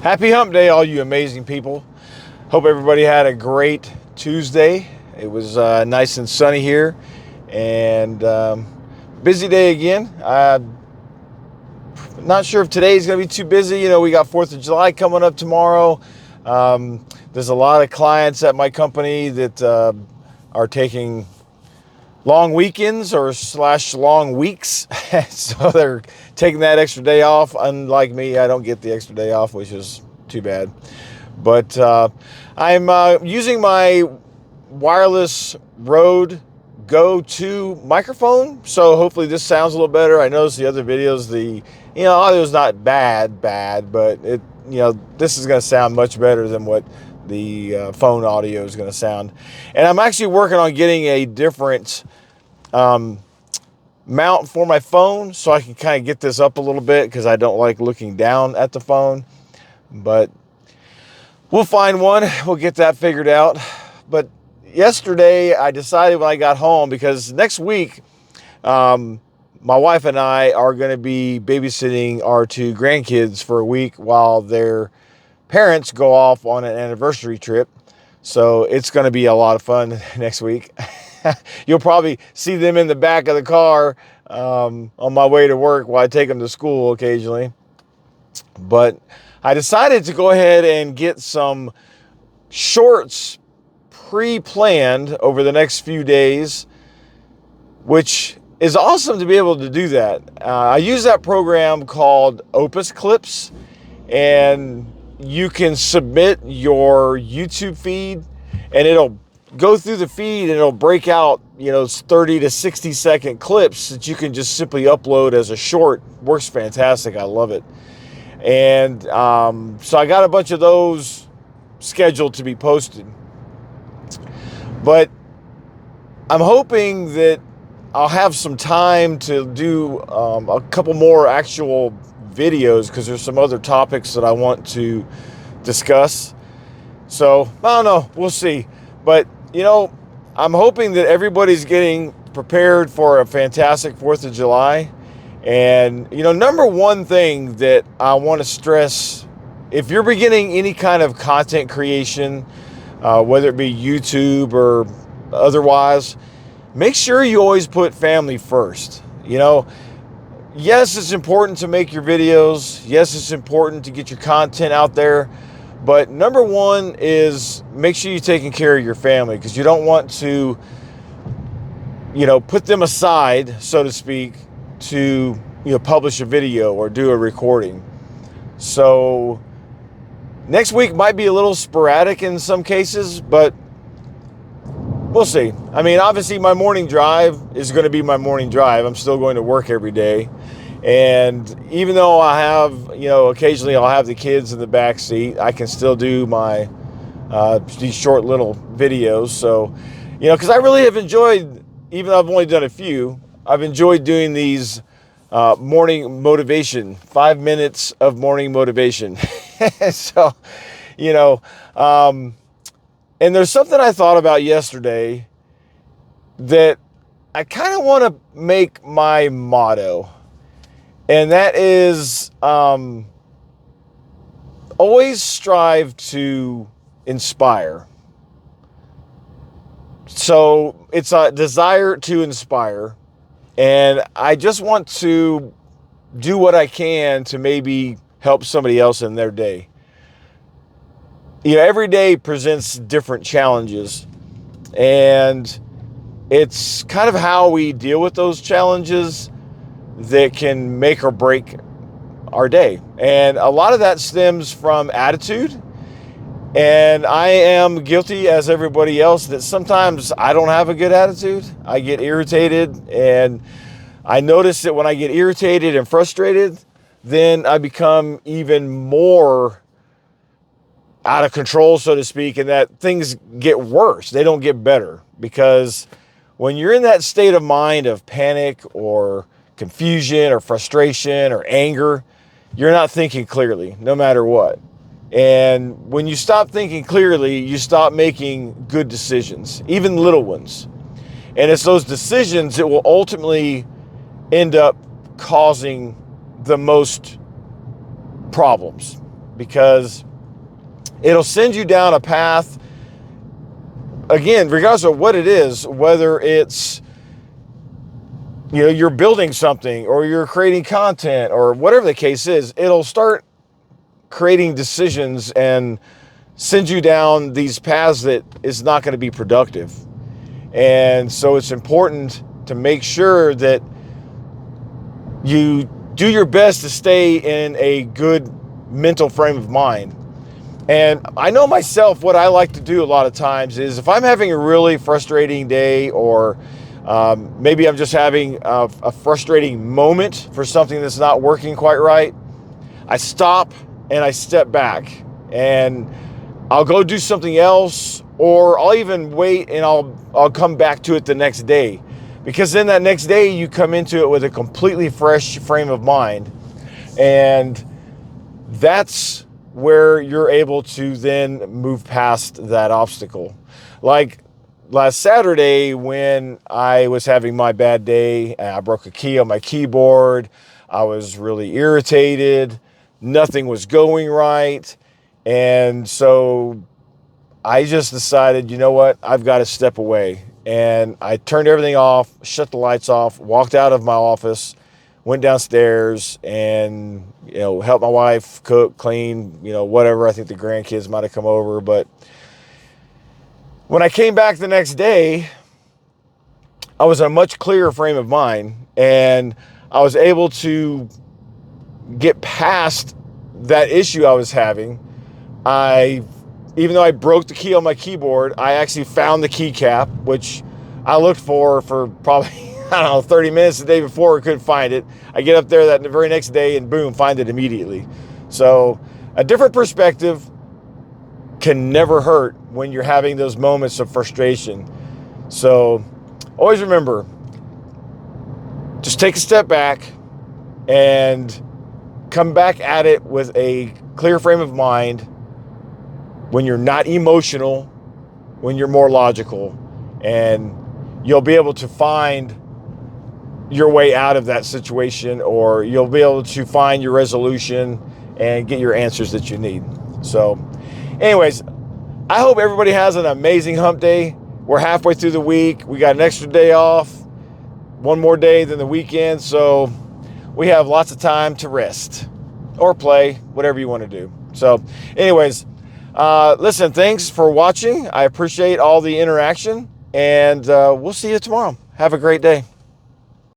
Happy hump day, all you amazing people. Hope everybody had a great Tuesday. It was nice and sunny here, and busy day again. Not sure if today's going to be too busy. You know, we got 4th of July coming up tomorrow. There's a lot of clients at my company that are taking long weekends or slash long weeks. So they're taking that extra day off. Unlike me, I don't get the extra day off, which is too bad. But I'm using my wireless Rode Go 2 microphone. So hopefully this sounds a little better. I noticed the other videos, audio is not bad, but this is going to sound much better than what the phone audio is going to sound. And I'm actually working on getting a different mount for my phone so I can kind of get this up a little bit because I don't like looking down at the phone. But we'll find one. We'll get that figured out. But yesterday I decided when I got home, because next week my wife and I are going to be babysitting our 2 grandkids for a week while their parents go off on an anniversary trip. So it's going to be a lot of fun next week. You'll probably see them in the back of the car on my way to work while I take them to school occasionally. But I decided to go ahead and get some shorts pre-planned over the next few days, which is awesome to be able to do that. I use that program called Opus Clips, and you can submit your YouTube feed and it'll go through the feed and it'll break out 30 to 60 second clips that you can just simply upload as a short. Works fantastic. I love it. And so I got a bunch of those scheduled to be posted, but I'm hoping that I'll have some time to do a couple more actual videos, because there's some other topics that I want to discuss. So I don't know, we'll see. But I'm hoping that everybody's getting prepared for a fantastic 4th of July. And number one thing that I want to stress, if you're beginning any kind of content creation, whether it be YouTube or otherwise, make sure you always put family first. Yes, it's important to make your videos. Yes, it's important to get your content out there. But number one is make sure you're taking care of your family, because you don't want to, put them aside, so to speak, to, publish a video or do a recording. So next week might be a little sporadic in some cases, but we'll see. I mean, obviously my morning drive is going to be my morning drive. I'm still going to work every day. And even though I have, occasionally I'll have the kids in the back seat, I can still do my these short little videos. So, because I really have enjoyed, even though I've only done a few, I've enjoyed doing these morning motivation, 5 minutes of morning motivation. So, and there's something I thought about yesterday that I kind of want to make my motto. And that is always strive to inspire. So it's a desire to inspire. And I just want to do what I can to maybe help somebody else in their day. Every day presents different challenges. And it's kind of how we deal with those challenges that can make or break our day. And a lot of that stems from attitude. And I am guilty, as everybody else, that sometimes I don't have a good attitude. I get irritated, and I notice that when I get irritated and frustrated, then I become even more out of control, so to speak, and that things get worse. They don't get better, because when you're in that state of mind of panic or confusion or frustration or anger, you're not thinking clearly, no matter what. And when you stop thinking clearly, you stop making good decisions, even little ones. And it's those decisions that will ultimately end up causing the most problems. because it'll send you down a path, again, regardless of what it is, whether it's, you know, you're building something or you're creating content or whatever the case is, it'll start creating decisions and send you down these paths that is not going to be productive. And so it's important to make sure that you do your best to stay in a good mental frame of mind. And I know myself, what I like to do a lot of times is if I'm having a really frustrating day, or maybe I'm just having a frustrating moment for something that's not working quite right, I stop and I step back and I'll go do something else, or I'll even wait and I'll come back to it the next day. Because then that next day you come into it with a completely fresh frame of mind. And that's where you're able to then move past that obstacle. Like last Saturday when I was having my bad day, I broke a key on my keyboard. I was really irritated. Nothing was going right. And so I just decided, you know what? I've got to step away. And I turned everything off, shut the lights off, walked out of my office, went downstairs and, you know, helped my wife cook, clean, you know, whatever. I think the grandkids might have come over. But when I came back the next day, I was in a much clearer frame of mind, and I was able to get past that issue I was having. Even though I broke the key on my keyboard, I actually found the keycap, which I looked for probably, I don't know, 30 minutes the day before, couldn't find it. I get up there that very next day and boom, find it immediately. So a different perspective can never hurt when you're having those moments of frustration. So always remember, just take a step back and come back at it with a clear frame of mind. When you're not emotional, when you're more logical, and you'll be able to find your way out of that situation, or you'll be able to find your resolution and get your answers that you need. So anyways, I hope everybody has an amazing hump day. We're halfway through the week. We got an extra day off, one more day than the weekend. So we have lots of time to rest or play, whatever you want to do. So anyways, listen, thanks for watching. I appreciate all the interaction, and we'll see you tomorrow. Have a great day.